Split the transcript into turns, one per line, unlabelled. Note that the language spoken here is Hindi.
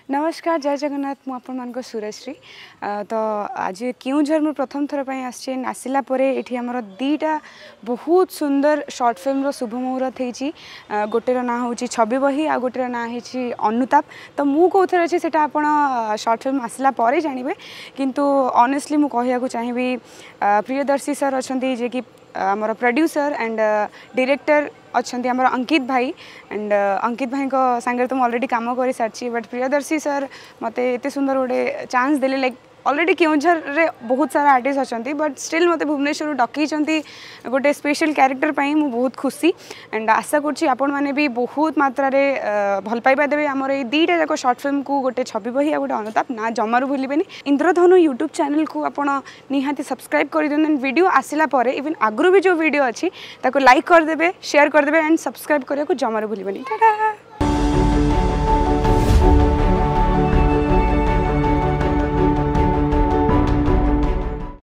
नमस्कार जय जगन्नाथ मु आपण मानक सुरेश्री तो आज केउझर मु प्रथम थर पई आछे आसिला परे एठी हमर दीटा बहुत सुंदर शॉर्ट फिल्म रो शुभ मुहूर्त हेची गोटेर ना होची छवि बही आ गोटेर ना हेची अनुताप तो मु कोथर अछि सेटा आपण शॉर्ट फिल्म आसिला परे जानिबे किंतु ऑनेस्टली मु कहिया को चाहिबी प्रियदर्शी सर अछंती जे कि आमर प्रोड्यूसर एंड डायरेक्टर अच्छा आमर अंकित भाई एंड अंकित भाई को सांगे तो ऑलरेडी काम कर सारी बट प्रियदर्शी सर मते एते सुंदर गोटे चांस देले लाइक ऑलरेडी केउझर रे बहुत सारा आर्टिस्ट अच्छा बट स्टिल मते भुवनेश्वर डकई गोटे स्पेशल कैरेक्टर पाई मु बहुत खुशी एंड आशा करछि आपण माने भी बहुत मात्रा रे भल पाइबा देबे हमर ए दीटा जाको शॉर्ट फिल्म को गोटे छवि बही आ गोटे अनुताप ना जमारू भूलिबेनी इंद्रधनु यूट्यूब चैनल को आपण निहाती सब्सक्राइब कर देन वीडियो आसिला परे इवन आगु भी जो वीडियो अछि ताको लाइक कर देबे शेयर कर देबे एंड सब्सक्राइब करिया को जमारू भूलिबेनी टाटा।